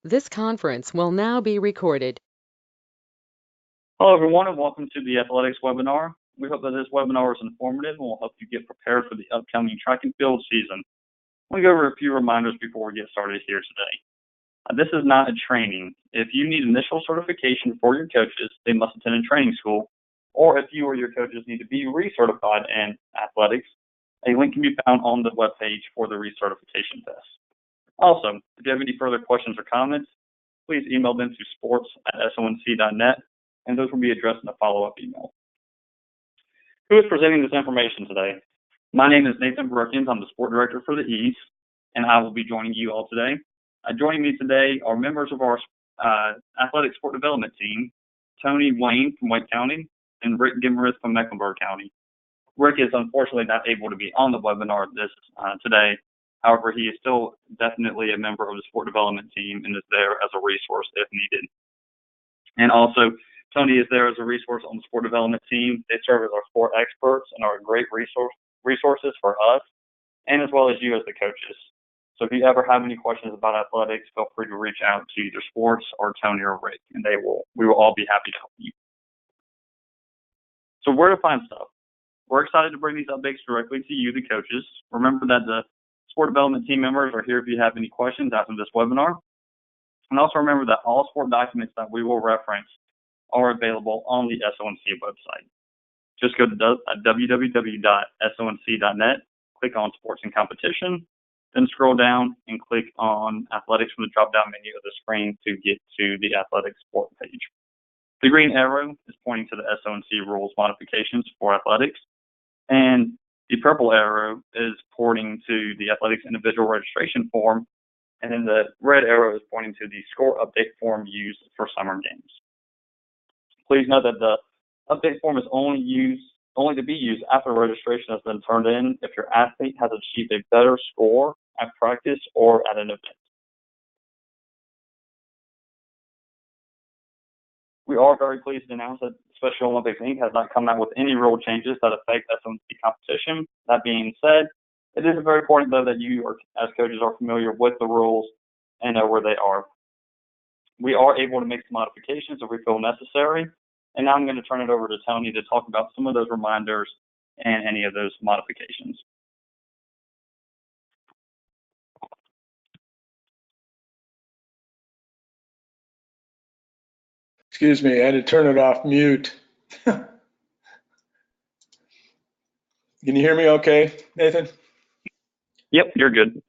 This conference will now be recorded. Hello, everyone, and welcome to the athletics webinar. We hope that this webinar is informative and will help you get prepared for the upcoming track and field season. We'll go over a few reminders before we get started here today. This is not a training. If you need initial certification for your coaches, they must attend a training school, or if you or your coaches need to be recertified in athletics, a link can be found on the webpage for the recertification test. Also, if you have any further questions or comments, please email them to sports@sonc.net, and those will be addressed in a follow-up email. Who is presenting this information today? My name is Nathan Brookins. I'm the sport director for the East, and I will be joining you all today. Joining me today are members of our athletic sport development team, Tony Wayne from White County and Rick Gimmerith from Mecklenburg County. Rick is unfortunately not able to be on the webinar today. However, he is still definitely a member of the sport development team and is there as a resource if needed. And also, Tony is there as a resource on the sport development team. They serve as our sport experts and are great resources for us and as well as you as the coaches. So if you ever have any questions about athletics, feel free to reach out to either sports or Tony or Rick, and we will all be happy to help you. So where to find stuff? We're excited to bring these updates directly to you, the coaches. Remember that the sport development team members are here if you have any questions after this webinar. And also remember that all sport documents that we will reference are available on the SONC website. Just go to www.sonc.net, click on Sports and Competition, then scroll down and click on Athletics from the drop-down menu of the screen to get to the Athletics Sport page. The green arrow is pointing to the SONC rules modifications for athletics, and the purple arrow is pointing to the athletics individual registration form, and then the red arrow is pointing to the score update form used for summer games. Please note that the update form is only to be used after registration has been turned in if your athlete has achieved a better score at practice or at an event. We are very pleased to announce that Special Olympics Inc. has not come out with any rule changes that affect SONC competition. That being said, it is very important, though, that you, as coaches, are familiar with the rules and know where they are. We are able to make some modifications if we feel necessary. And now I'm going to turn it over to Tony to talk about some of those reminders and any of those modifications. Excuse me, I had to turn it off mute. Can you hear me okay, Nathan? Yep, you're good.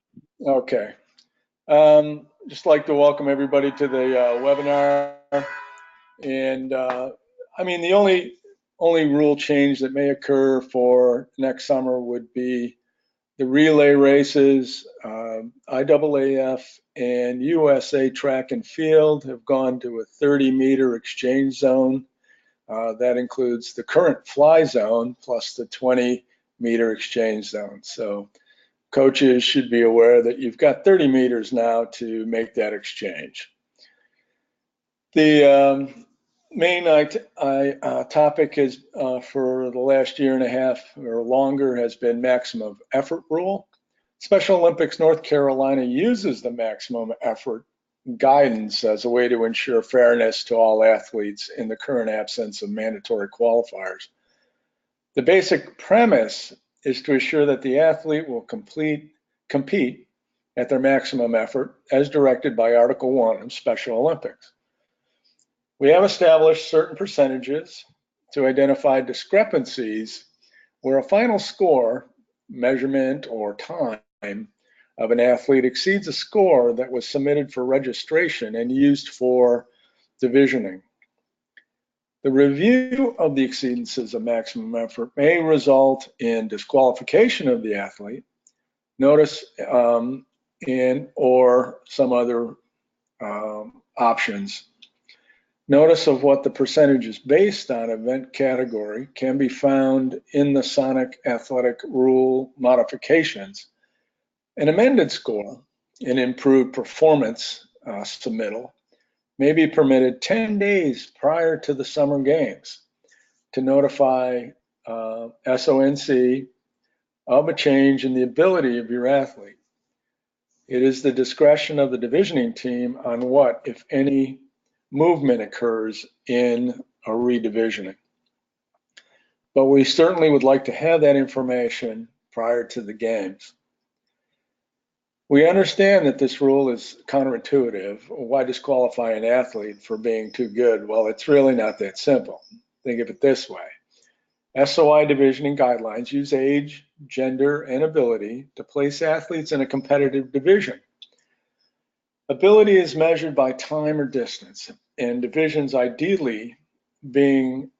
Okay. Just like to welcome everybody to the webinar. And I mean, the only rule change that may occur for next summer would be the relay races. IAAF and USA Track and Field have gone to a 30-meter exchange zone. That includes the current fly zone plus the 20-meter exchange zone. So coaches should be aware that you've got 30 meters now to make that exchange. The main topic is for the last year and a half or longer has been maximum effort rule. Special Olympics North Carolina uses the maximum effort guidance as a way to ensure fairness to all athletes in the current absence of mandatory qualifiers. The basic premise is to assure that the athlete will compete at their maximum effort as directed by Article 1 of Special Olympics. We have established certain percentages to identify discrepancies where a final score, measurement, or time of an athlete exceeds a score that was submitted for registration and used for divisioning. The review of the exceedances of maximum effort may result in disqualification of the athlete, notice, and or some other options. Notice of what the percentage is based on event category can be found in the Sonic Athletic Rule modifications. An amended score, an improved performance submittal, may be permitted 10 days prior to the summer games to notify SONC of a change in the ability of your athlete. It is the discretion of the divisioning team on what, if any, movement occurs in a redivisioning. But we certainly would like to have that information prior to the games. We understand that this rule is counterintuitive. Why disqualify an athlete for being too good? Well, it's really not that simple. Think of it this way. SOI divisioning guidelines use age, gender, and ability to place athletes in a competitive division. Ability is measured by time or distance, and divisions ideally being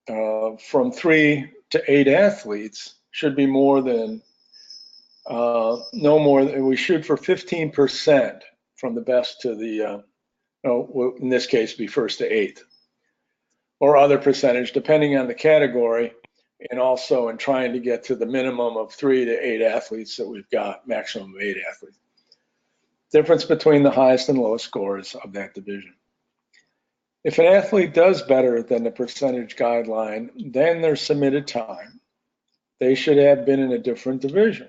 from 3 to 8 athletes should be more than no more than we shoot for 15% from the best to the in this case be first to eighth or other percentage depending on the category, and also in trying to get to the minimum of 3 to 8 athletes that we've got, maximum of 8 athletes. Difference between the highest and lowest scores of that division. If an athlete does better than the percentage guideline, then their submitted time, they should have been in a different division.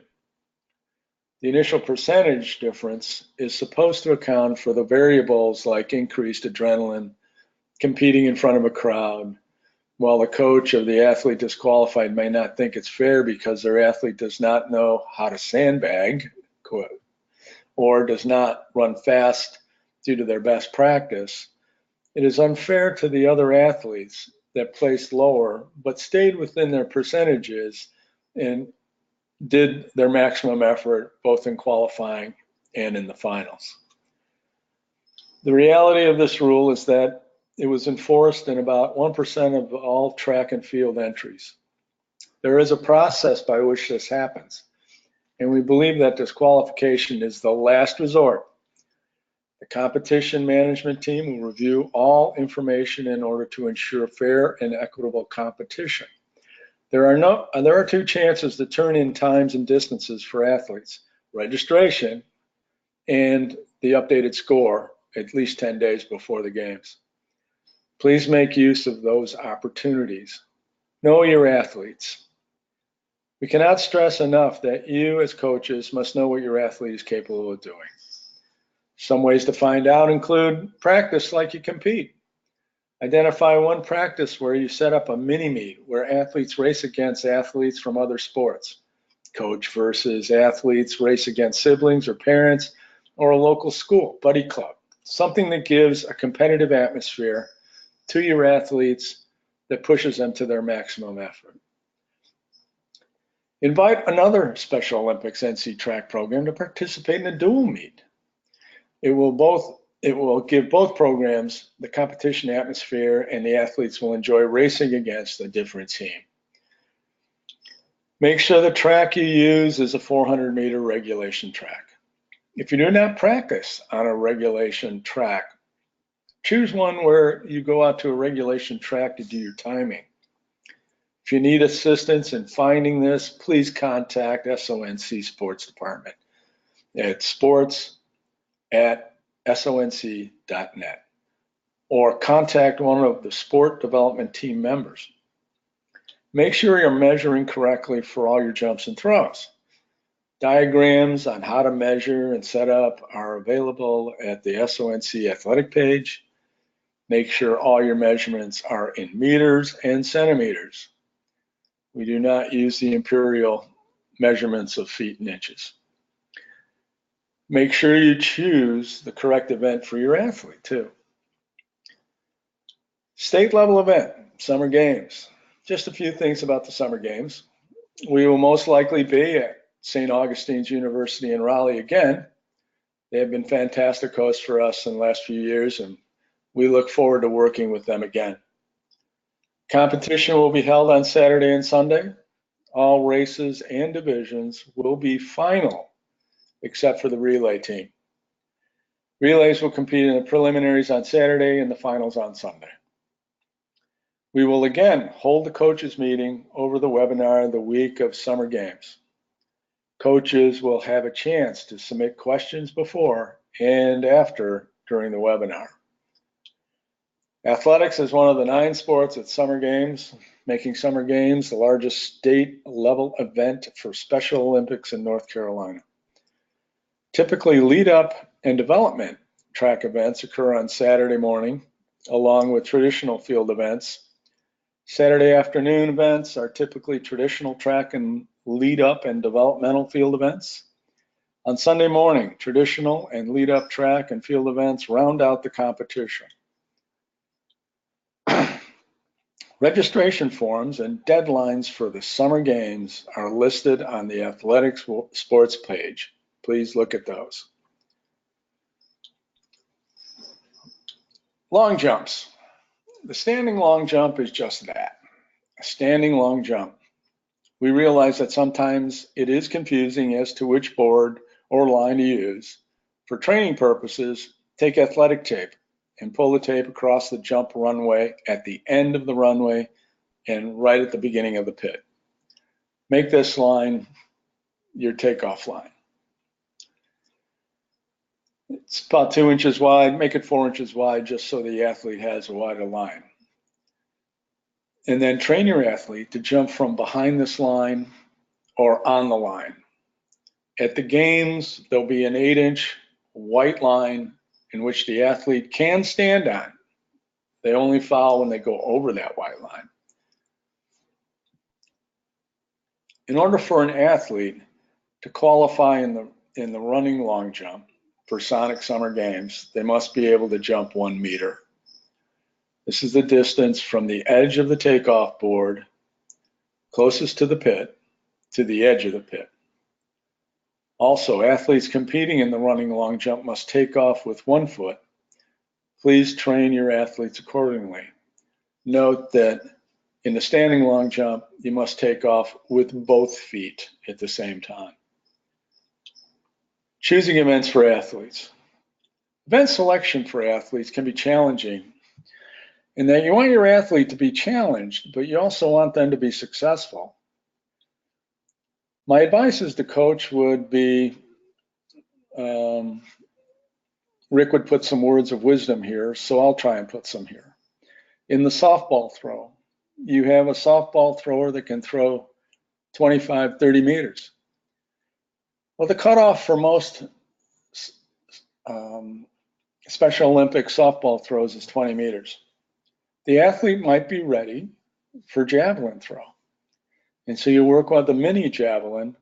The initial percentage difference is supposed to account for the variables like increased adrenaline, competing in front of a crowd, while the coach of the athlete disqualified may not think it's fair because their athlete does not know how to sandbag, quote, or does not run fast due to their best practice. It is unfair to the other athletes that placed lower but stayed within their percentages and did their maximum effort both in qualifying and in the finals. The reality of this rule is that it was enforced in about 1% of all track and field entries. There is a process by which this happens, and we believe that disqualification is the last resort. The competition management team will review all information in order to ensure fair and equitable competition. There are 2 chances to turn in times and distances for athletes: registration and the updated score at least 10 days before the games. Please make use of those opportunities. Know your athletes. We cannot stress enough that you as coaches must know what your athlete is capable of doing. Some ways to find out include practice like you compete. Identify one practice where you set up a mini-meet where athletes race against athletes from other sports. Coach versus athletes race against siblings or parents, or a local school, buddy club. Something that gives a competitive atmosphere to your athletes that pushes them to their maximum effort. Invite another Special Olympics NC track program to participate in a dual meet. It will give both programs the competition atmosphere, and the athletes will enjoy racing against a different team. Make sure the track you use is a 400-meter regulation track. If you do not practice on a regulation track, choose one where you go out to a regulation track to do your timing. If you need assistance in finding this, please contact SONC Sports Department at sports@sonc.net or contact one of the sport development team members. Make sure you're measuring correctly for all your jumps and throws. Diagrams on how to measure and set up are available at the SONC athletic page. Make sure all your measurements are in meters and centimeters. We do not use the imperial measurements of feet and inches. Make sure you choose the correct event for your athlete too. State level event, summer games. Just a few things about the summer games. We will most likely be at St. Augustine's University in Raleigh again. They have been fantastic hosts for us in the last few years, and we look forward to working with them again. Competition will be held on Saturday and Sunday. All races and divisions will be final, except for the relay team. Relays will compete in the preliminaries on Saturday and the finals on Sunday. We will again hold the coaches meeting over the webinar the week of summer games. Coaches will have a chance to submit questions before and after during the webinar. Athletics is one of the 9 sports at summer games, making summer games the largest state level event for Special Olympics in North Carolina. Typically, lead up and development track events occur on Saturday morning, along with traditional field events. Saturday afternoon events are typically traditional track and lead up and developmental field events. On Sunday morning, traditional and lead up track and field events round out the competition. Registration forms and deadlines for the summer games are listed on the athletics sports page. Please look at those. Long jumps. The standing long jump is just that, a standing long jump. We realize that sometimes it is confusing as to which board or line to use. For training purposes, take athletic tape and pull the tape across the jump runway at the end of the runway and right at the beginning of the pit. Make this line your takeoff line. It's about 2 inches wide. Make it 4 inches wide just so the athlete has a wider line. And then train your athlete to jump from behind this line or on the line. At the games, there'll be an 8-inch white line in which the athlete can stand on. They only foul when they go over that white line. In order for an athlete to qualify in the running long jump for Sonic Summer Games, they must be able to jump 1 meter. This is the distance from the edge of the takeoff board closest to the pit to the edge of the pit. Also, athletes competing in the running long jump must take off with 1 foot. Please train your athletes accordingly. Note that in the standing long jump, you must take off with both feet at the same time. Choosing events for athletes. Event selection for athletes can be challenging in that you want your athlete to be challenged, but you also want them to be successful. My advice as the coach would be, Rick would put some words of wisdom here, so I'll try and put some here. In the softball throw, you have a softball thrower that can throw 25, 30 meters. Well, the cutoff for most Special Olympics softball throws is 20 meters. The athlete might be ready for javelin throw. And so you work on the mini javelin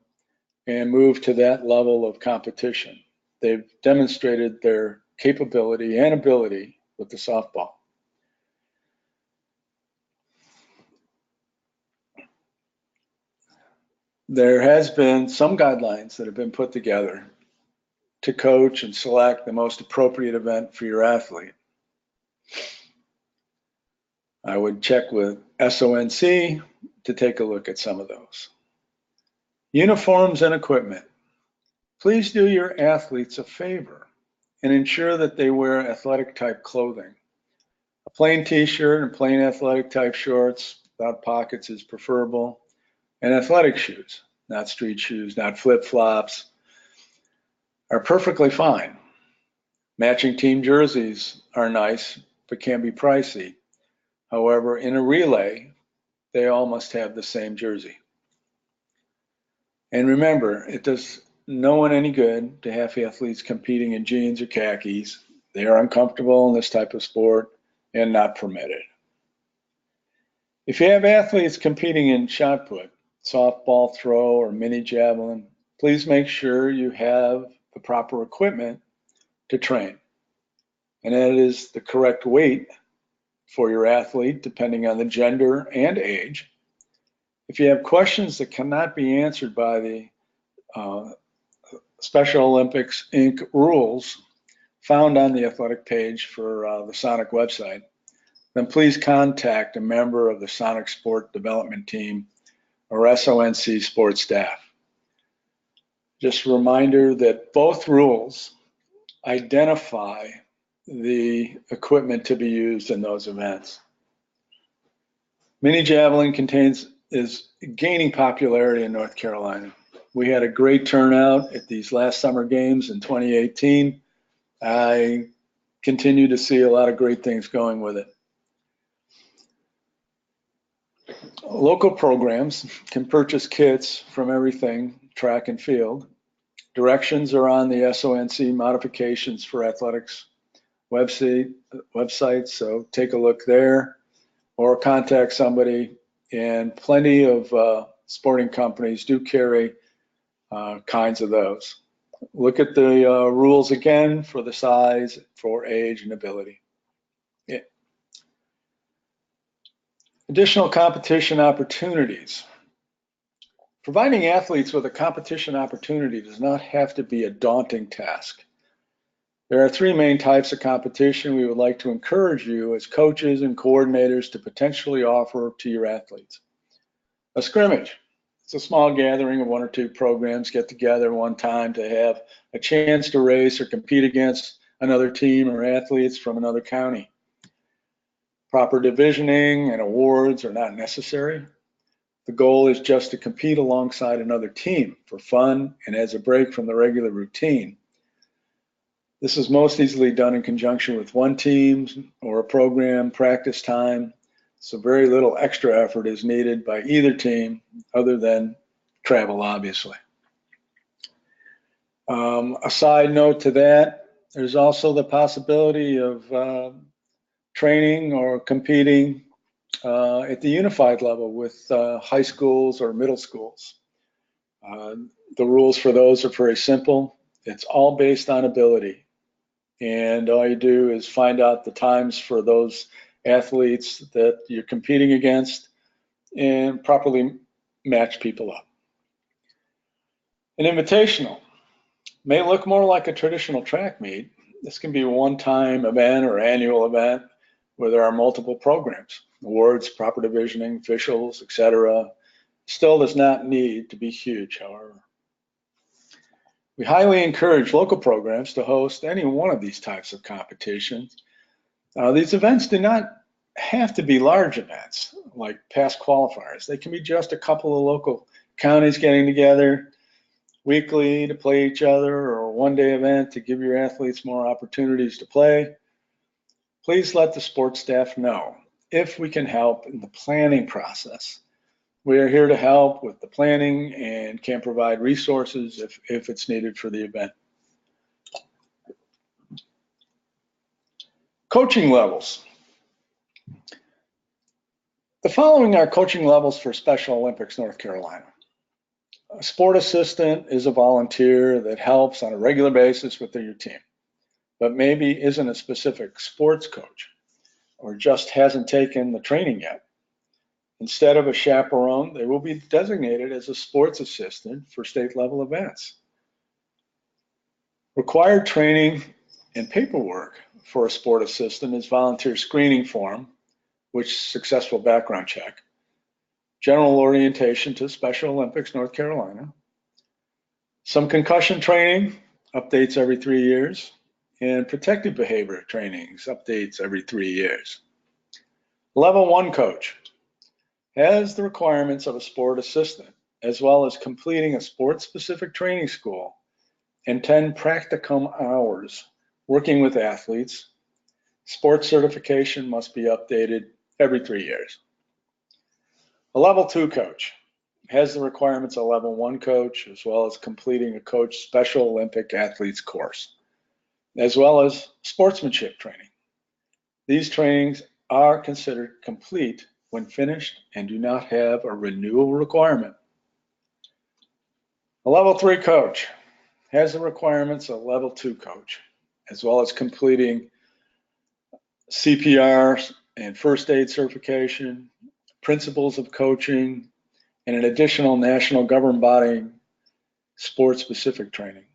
and move to that level of competition. They've demonstrated their capability and ability with the softball. There has been some guidelines that have been put together to coach and select the most appropriate event for your athlete. I would check with SONC to take a look at some of those. Uniforms and equipment. Please do your athletes a favor and ensure that they wear athletic type clothing. A plain t-shirt and plain athletic type shorts without pockets is preferable. And athletic shoes, not street shoes, not flip-flops, are perfectly fine. Matching team jerseys are nice, but can be pricey. However, in a relay, they all must have the same jersey. And remember, it does no one any good to have athletes competing in jeans or khakis. They are uncomfortable in this type of sport and not permitted. If you have athletes competing in shot put, softball throw, or mini javelin, please make sure you have the proper equipment to train. And that is the correct weight for your athlete, depending on the gender and age. If you have questions that cannot be answered by the Special Olympics Inc. rules found on the athletic page for the Sonic website, then please contact a member of the Sonic Sport Development Team or SONC sports staff. Just a reminder that both rules identify the equipment to be used in those events. Mini javelin is gaining popularity in North Carolina. We had a great turnout at these last summer games in 2018. I continue to see a lot of great things going with it. Local programs can purchase kits from everything track and field Directions are on the SONC modifications for athletics website, so take a look there or contact somebody. And plenty of sporting companies do carry kinds of those. Look at the rules again for the size, for age, and ability. Yeah. Additional competition opportunities. Providing athletes with a competition opportunity does not have to be a daunting task. There are three main types of competition we would like to encourage you as coaches and coordinators to potentially offer to your athletes. A scrimmage. It's a small gathering of one or two programs get together one time to have a chance to race or compete against another team or athletes from another county. Proper divisioning and awards are not necessary. The goal is just to compete alongside another team for fun and as a break from the regular routine. This is most easily done in conjunction with one team or a program practice time, so very little extra effort is needed by either team other than travel, obviously. A side note to that, there's also the possibility of training or competing at the unified level with high schools or middle schools. The rules for those are very simple. It's all based on ability. And all you do is find out the times for those athletes that you're competing against and properly match people up. An invitational may look more like a traditional track meet. This can be a one-time event or annual event where there are multiple programs, awards, proper divisioning, officials, etc. Still does not need to be huge, however. We highly encourage local programs to host any one of these types of competitions. These events do not have to be large events like past qualifiers. They can be just a couple of local counties getting together weekly to play each other, or a one-day event to give your athletes more opportunities to play. Please let the sports staff know if we can help in the planning process. We are here to help with the planning and can provide resources if it's needed for the event. Coaching levels. The following are coaching levels for Special Olympics North Carolina. A sport assistant is a volunteer that helps on a regular basis with your team, but maybe isn't a specific sports coach or just hasn't taken the training yet. Instead of a chaperone, they will be designated as a sports assistant for state level events. Required training and paperwork for a sport assistant is volunteer screening form, which successful background check, general orientation to Special Olympics North Carolina, some concussion training, updates every 3 years, and protective behavior trainings, updates every 3 years. Level 1 coach has the requirements of a sport assistant, as well as completing a sport-specific training school and 10 practicum hours working with athletes. Sports certification must be updated every 3 years. A level 2 coach has the requirements of level 1 coach, as well as completing a coach Special Olympic athletes course, as well as sportsmanship training. These trainings are considered complete when finished and do not have a renewal requirement. A level 3 coach has the requirements of level 2 coach, as well as completing CPR and first aid certification, principles of coaching, and an additional national governing body sport-specific training.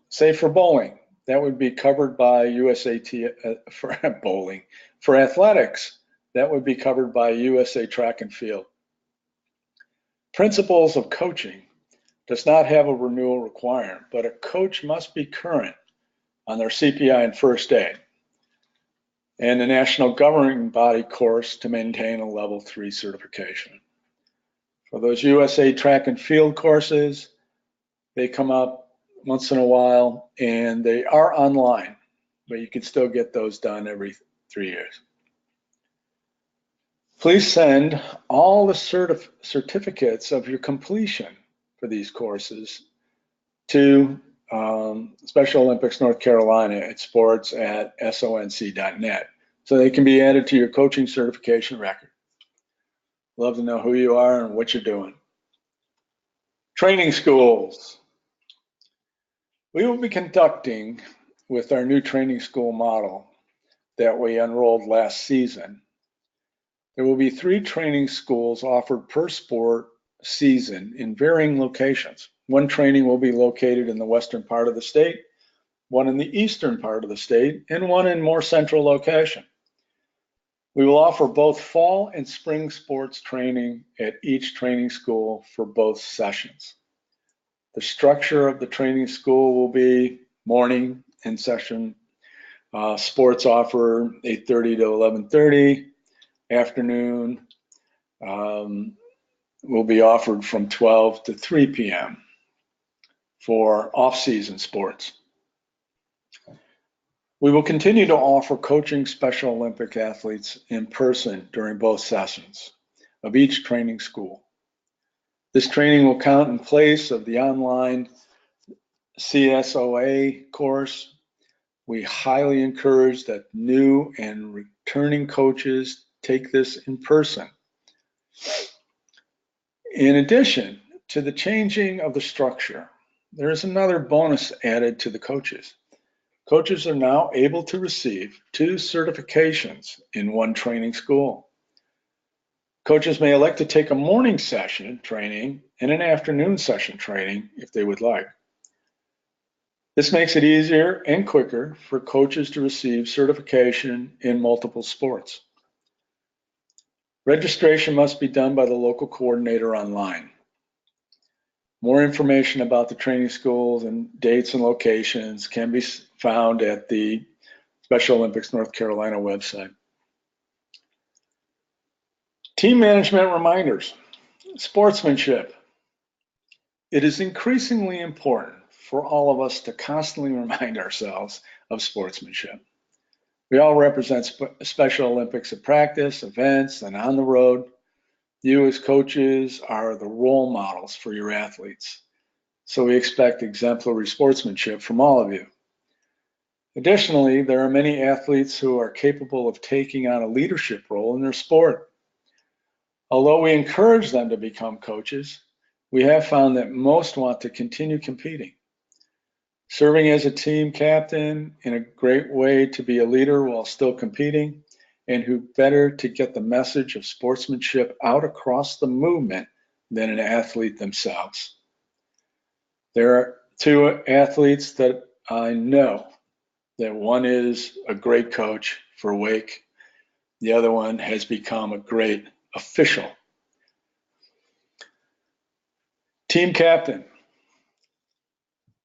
Say for bowling, that would be covered by USAT for bowling. For athletics, that would be covered by USA Track and Field. Principles of coaching does not have a renewal requirement, but a coach must be current on their CPI and first aid and the national governing body course to maintain a level 3 certification. For those USA Track and Field courses, they come up once in a while and they are online, but you can still get those done every 3 years. Please send all the certificates of your completion for these courses to Special Olympics North Carolina at sports@sonc.net so they can be added to your coaching certification record. Love to know who you are and what you're doing. Training schools. We will be conducting with our new training school model that we enrolled last season. There will be 3 training schools offered per sport season in varying locations. One training will be located in the western part of the state, one in the eastern part of the state, and one in more central location. We will offer both fall and spring sports training at each training school for both sessions. The structure of the training school will be morning in session. Sports offer 8:30 to 11:30. Afternoon will be offered from 12 to 3 p.m. for off-season sports. We will continue to offer coaching Special Olympic athletes in person during both sessions of each training school. This training will count in place of the online CSOA course. We highly encourage that new and returning coaches take this in person. In addition to the changing of the structure, there is another bonus added to the coaches. Coaches are now able to receive 2 certifications in one training school. Coaches may elect to take a morning session training and an afternoon session training if they would like. This makes it easier and quicker for coaches to receive certification in multiple sports. Registration must be done by the local coordinator online. More information about the training schools and dates and locations can be found at the Special Olympics North Carolina website. Team management reminders. Sportsmanship. It is increasingly important for all of us to constantly remind ourselves of sportsmanship. We all represent Special Olympics at practice, events, and on the road. You as coaches are the role models for your athletes, so we expect exemplary sportsmanship from all of you. Additionally, there are many athletes who are capable of taking on a leadership role in their sport. Although we encourage them to become coaches, we have found that most want to continue competing. Serving as a team captain in a great way to be a leader while still competing, and who better to get the message of sportsmanship out across the movement than an athlete themselves. There are 2 athletes that I know that one is a great coach for Wake. The other one has become a great official. Team captain.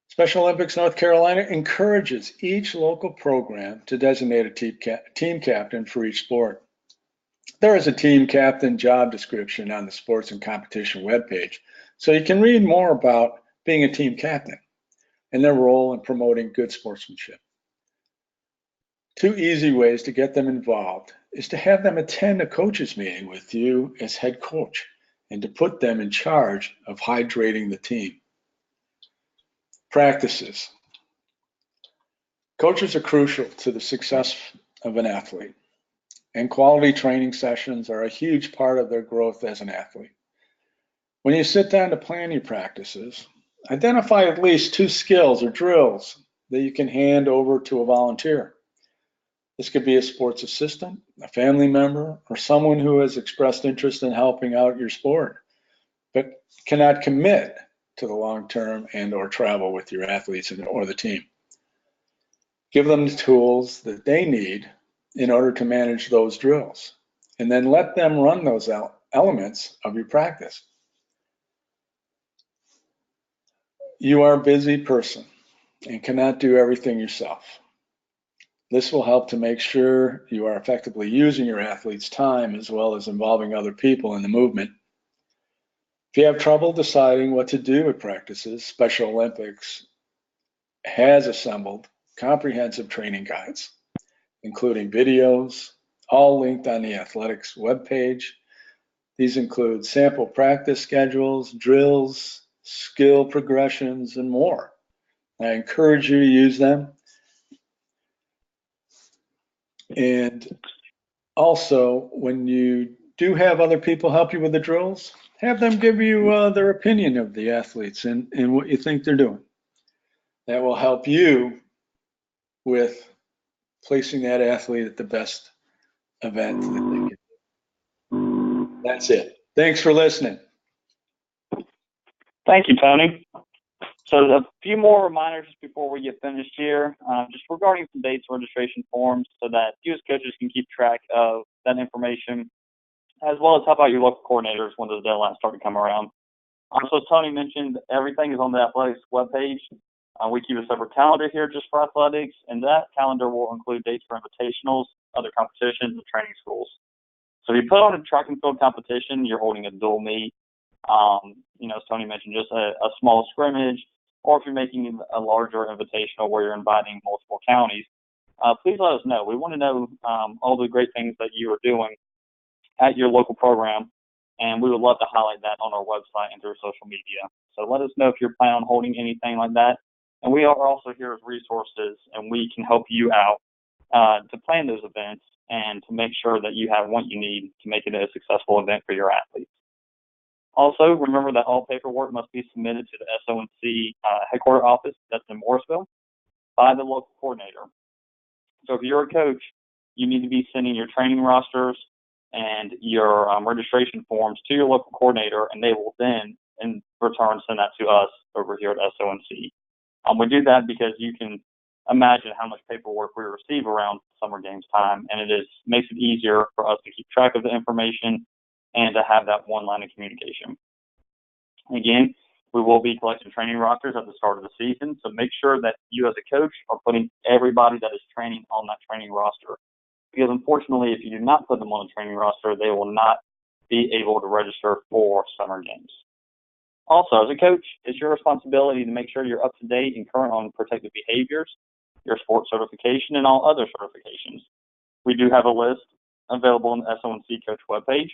Special Olympics North Carolina encourages each local program to designate a team captain for each sport. There is a team captain job description on the Sports and Competition webpage, so you can read more about being a team captain and their role in promoting good sportsmanship. 2 easy ways to get them involved is to have them attend a coaches meeting with you as head coach and to put them in charge of hydrating the team. Practices. Coaches are crucial to the success of an athlete, and quality training sessions are a huge part of their growth as an athlete. When you sit down to plan your practices, identify at least 2 skills or drills that you can hand over to a volunteer. This could be a sports assistant, a family member, or someone who has expressed interest in helping out your sport, but cannot commit to the long-term and or travel with your athletes or the team. Give them the tools that they need in order to manage those drills, and then let them run those elements of your practice. You are a busy person and cannot do everything yourself. This will help to make sure you are effectively using your athlete's time as well as involving other people in the movement. If you have trouble deciding what to do at practices, Special Olympics has assembled comprehensive training guides, including videos, all linked on the athletics webpage. These include sample practice schedules, drills, skill progressions, and more. I encourage you to use them. And also, when you do have other people help you with the drills, have them give you their opinion of the athletes and what you think they're doing. That will help you with placing that athlete at the best event that they can. That's it. Thanks for listening. Thank you, Tony. So a few more reminders before we get finished here, just regarding some dates registration forms so that you as coaches can keep track of that information, as well as help out your local coordinators when those deadlines start to come around. So as Tony mentioned, everything is on the athletics webpage. We keep a separate calendar here just for athletics, and that calendar will include dates for invitationals, other competitions, and training schools. So if you put on a track and field competition, you're holding a dual meet, as Tony mentioned, just a small scrimmage, or if you're making a larger invitational where you're inviting multiple counties, please let us know. We want to know all the great things that you are doing at your local program, and we would love to highlight that on our website and through social media. So let us know if you're planning on holding anything like that. And we are also here as resources, and we can help you out to plan those events and to make sure that you have what you need to make it a successful event for your athletes. Also, remember that all paperwork must be submitted to the SONC headquarters office that's in Morrisville by the local coordinator. So if you're a coach, you need to be sending your training rosters and your registration forms to your local coordinator, and they will then, in return, send that to us over here at SONC. We do that because you can imagine how much paperwork we receive around summer games time, and it makes it easier for us to keep track of the information and to have that one line of communication. Again, we will be collecting training rosters at the start of the season, so make sure that you as a coach are putting everybody that is training on that training roster. Because unfortunately, if you do not put them on a training roster, they will not be able to register for summer games. Also, as a coach, it's your responsibility to make sure you're up to date and current on protective behaviors, your sports certification, and all other certifications. We do have a list available on the SONC Coach webpage.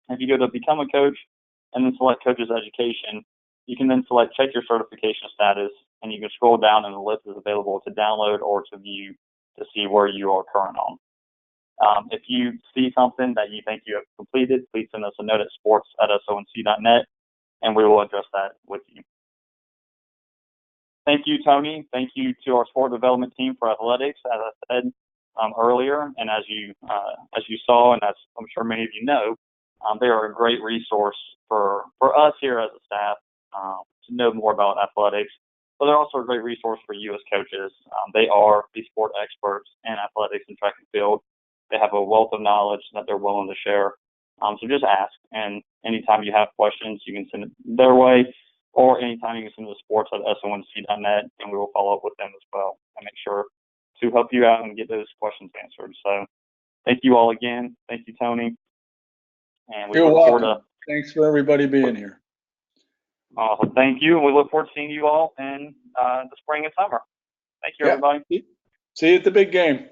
If you go to Become a Coach and then select Coach's Education, you can then select Check Your Certification Status, and you can scroll down and the list is available to download or to view to see where you are current on. If you see something that you think you have completed, please send us a note at sports@sonc.net, and we will address that with you. Thank you, Tony. Thank you to our sport development team for athletics, as I said earlier, and as you saw, and as I'm sure many of you know, they are a great resource for us here as a staff to know more about athletics, but they're also a great resource for you as coaches. They are the sport experts in athletics and track and field. They have a wealth of knowledge that they're willing to share. So just ask, and anytime you have questions, you can send it their way, or anytime you can send it to sports@sonc.net, and we will follow up with them as well and make sure to help you out and get those questions answered. So thank you all again. Thank you, Tony. And we You're look forward welcome. Thanks for everybody being here. Awesome. Thank you. And we look forward to seeing you all in the spring and summer. Thank you, everybody. See you at the big game.